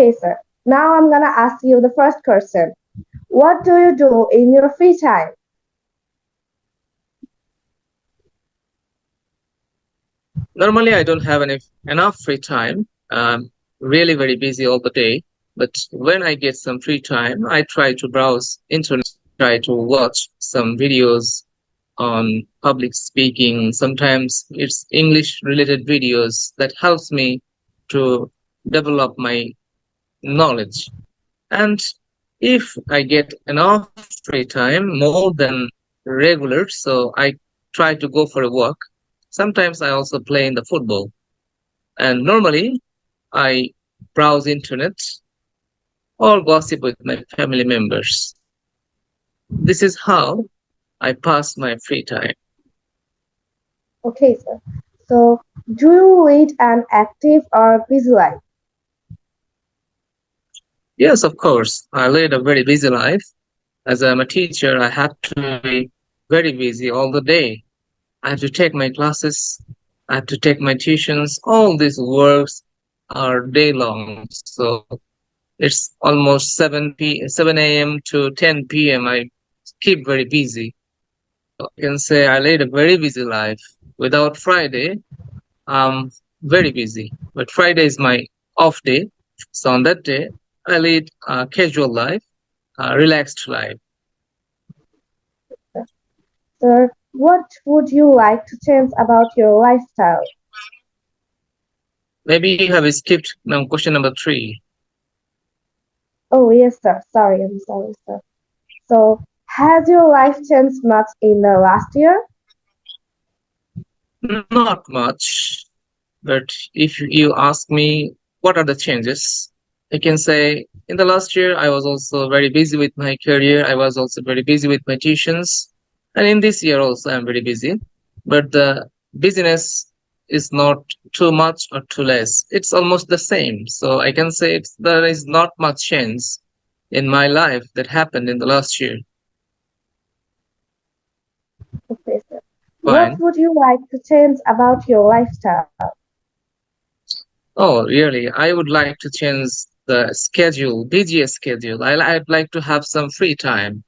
Okay, sir. Now I'm gonna ask you the first question. What do you do in your free time? Normally, I don't have enough free time. Really very busy all the day. But when I get some free time, I try to browse internet, try to watch some videos on public speaking. Sometimes it's English related videos that helps me to develop my knowledge. And if I get enough free time, more than regular, so I try to go for a walk. Sometimes I also play in the football. And normally I browse internet or gossip with my family members. This is how I pass my free time. Okay, sir. So, do you lead an active or busy life? Yes, of course, I lead a very busy life. As I'm a teacher, I have to be very busy all the day. I have to take my classes, I have to take my tuitions. All these works are day long. So it's almost 7 a.m. to 10 p.m. I keep very busy. I can say I lead a very busy life. Without Friday, I'm very busy. But Friday is my off day. So on that day, I lead a casual life, a relaxed life. Sir, what would you like to change about your lifestyle? Maybe you have skipped now question number three. Oh, yes, sir. Sorry, I'm sorry, sir. So, has your life changed much in the last year? Not much, but if you ask me what are the changes, I can say in the last year I was also very busy with my career. I was also very busy with my tuitions. And in this year also I'm very busy. But the busyness is not too much or too less. It's almost the same. So I can say there is not much change in my life that happened in the last year. Okay, sir. What Fine. would you like to change about your lifestyle? Oh, really? I would like to change the schedule, busy schedule. I'd like to have some free time,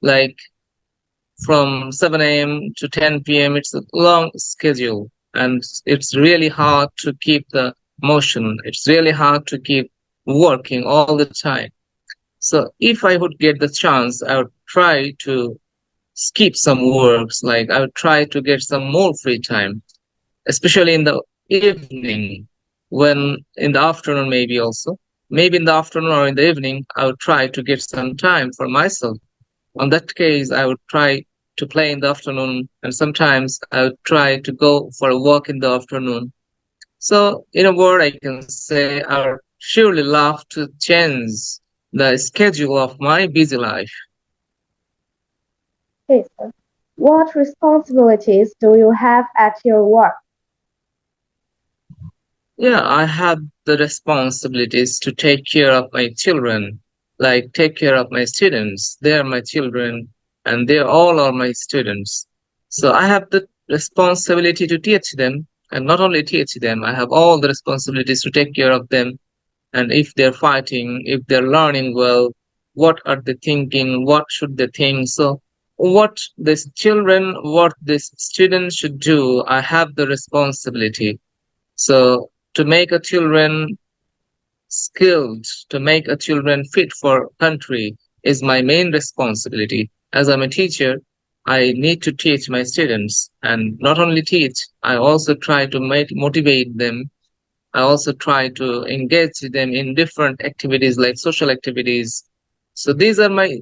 like from 7 a.m. to 10 p.m. It's a long schedule, and it's really hard to keep the motion. It's really hard to keep working all the time. So if I would get the chance, I would try to skip some works, like I would try to get some more free time, especially in the evening, when in the afternoon, maybe in the afternoon or in the evening, I would try to get some time for myself. On that case, I would try to play in the afternoon, and sometimes I would try to go for a walk in the afternoon. So, in a word, I can say I would surely love to change the schedule of my busy life. Okay, sir. What responsibilities do you have at your work? Yeah, I have the responsibilities to take care of my children, like take care of my students. They are my children and they all are my students. So I have the responsibility to teach them, and not only teach them, I have all the responsibilities to take care of them. And if they're fighting, if they're learning well, what are they thinking? What should they think? So what these children, what these students should do, I have the responsibility. So to make a children skilled, to make a children fit for country is my main responsibility. As I'm a teacher, I need to teach my students, and not only teach, I also try to motivate them. I also try to engage them in different activities like social activities. So these are my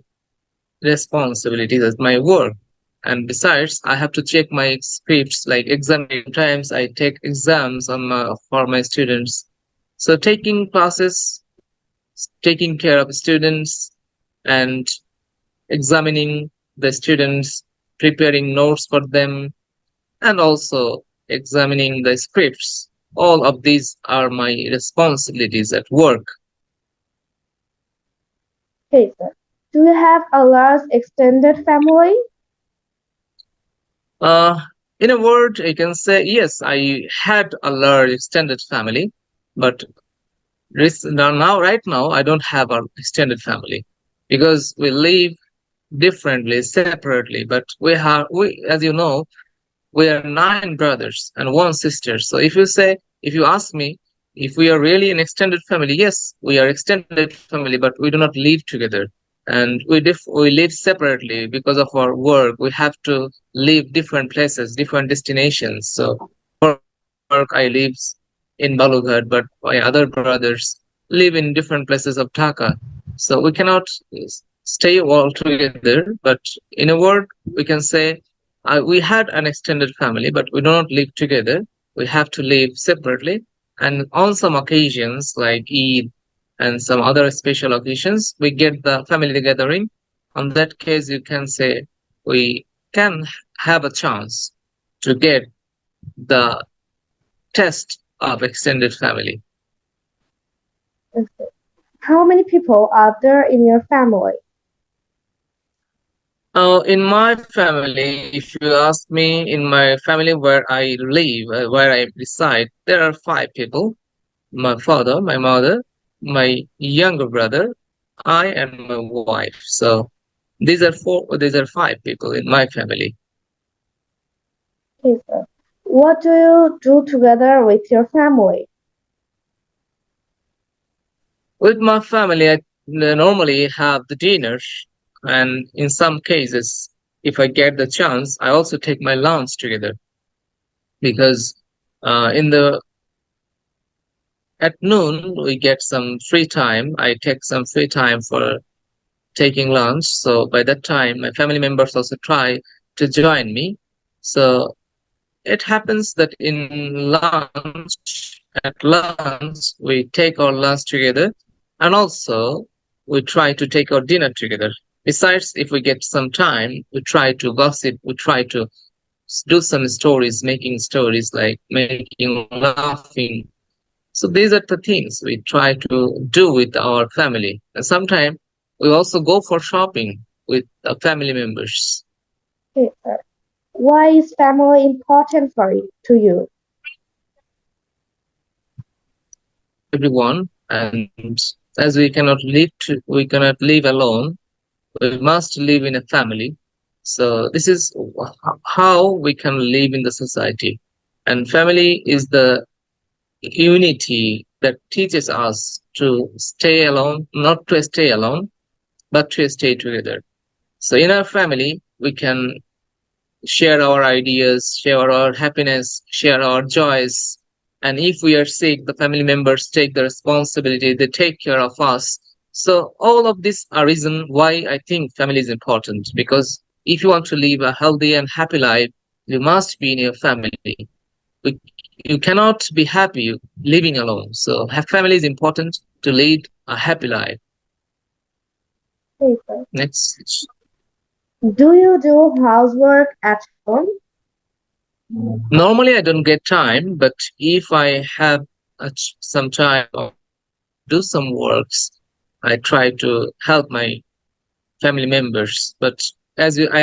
responsibilities as my work. And besides, I have to check my scripts, like examining times I take exams for my students. So taking classes, taking care of students, and examining the students, preparing notes for them, and also examining the scripts. All of these are my responsibilities at work. Okay, sir. Do you have a large extended family? Uh, in a word, I can say yes, I had a large extended family, but Right now, I don't have our extended family because we live differently, separately. But as you know, we are nine brothers and one sister. So if you ask me if we are really an extended family, yes, we are extended family, but we do not live together. And we live separately because of our work. We have to live different places, different destinations. So for my work, I live in Balughat, but my other brothers live in different places of Dhaka. So we cannot stay all together. But in a word, we can say we had an extended family, but we do not live together. We have to live separately. And on some occasions, like Eid and some other special occasions, we get the family gathering. On that case, you can say we can have a chance to get the test of extended family. Okay. How many people are there in your family? In my family, if you ask me, in my family where I live, where I reside, there are five people: my father, my mother, my younger brother, I, and my wife. So these are five people in my family. Okay, sir. What do you do together with your family? With my family, I normally have the dinner, and in some cases, if I get the chance, I also take my lunch together because in the at noon we get some free time. I take some free time for taking lunch. So by that time, my family members also try to join me. So it happens that at lunch, we take our lunch together, and also we try to take our dinner together. Besides, if we get some time, we try to gossip, we try to do some stories, making stories like making laughing. So these are the things we try to do with our family. And sometimes we also go for shopping with family members. Okay, sir. Why is family important for you to you? Everyone, and as we cannot live alone, we must live in a family. So this is how we can live in the society. And family is the unity that teaches us to stay alone, not to stay alone, but to stay together. So in our family, we can share our ideas, share our happiness, share our joys. And if we are sick, the family members take the responsibility, they take care of us. So all of these are reason why I think family is important, because if you want to live a healthy and happy life, you must be in your family. We- You cannot be happy living alone. So family is important to lead a happy life. Okay, sir. Next. Do you do housework at home? Normally, I don't get time, but if I have some time or I have to do some works, I try to help my family members. But as I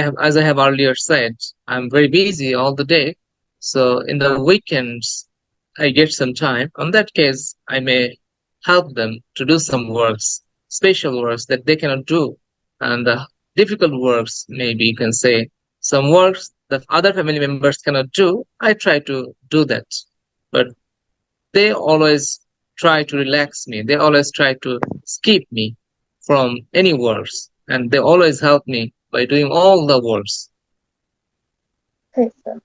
have earlier said, I'm very busy all the day. So in the weekends, I get some time. On that case, I may help them to do some works, special works that they cannot do, and difficult works, maybe you can say some works that other family members cannot do. I try to do that, but they always try to relax me. They always try to skip me from any works, and they always help me by doing all the works. Okay, sir.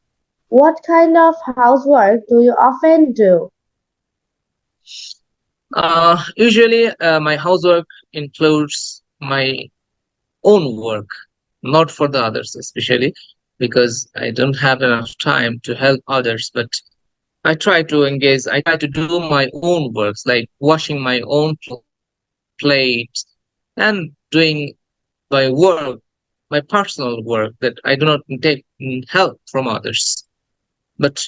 What kind of housework do you often do? Usually, my housework includes my own work, not for the others, especially because I don't have enough time to help others. But I try to do my own works, like washing my own plates and doing my work, my personal work that I do not take help from others. But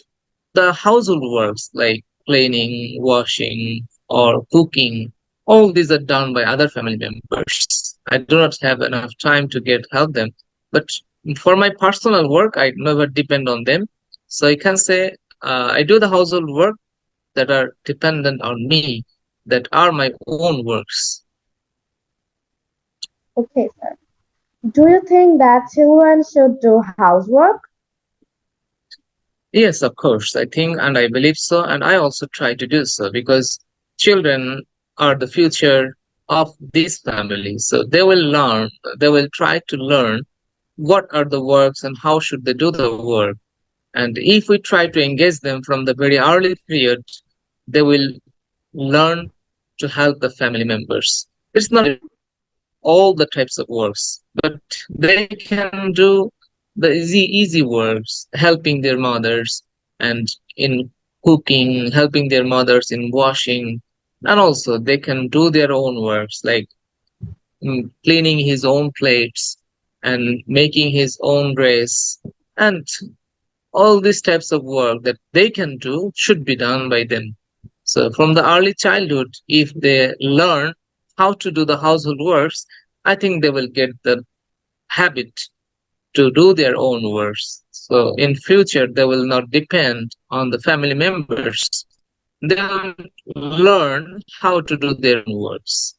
the household works like cleaning, washing, or cooking, all these are done by other family members. I do not have enough time to get help them. But for my personal work, I never depend on them. So I can say I do the household work that are dependent on me. that are my own works. Okay, sir. Do you think that children should do housework? Yes, of course, I think and I believe so, and I also try to do so because children are the future of this family. So they will learn, they will try to learn what are the works and how should they do the work. And if we try to engage them from the very early period, they will learn to help the family members. It's not all the types of works, but they can do the easy works, helping their mothers and in cooking, helping their mothers in washing, and also they can do their own works like cleaning his own plates and making his own dress, and all these types of work that they can do should be done by them. So from the early childhood, if they learn how to do the household works, I think they will get the habit to do their own works. So in future, they will not depend on the family members. They will learn how to do their own works.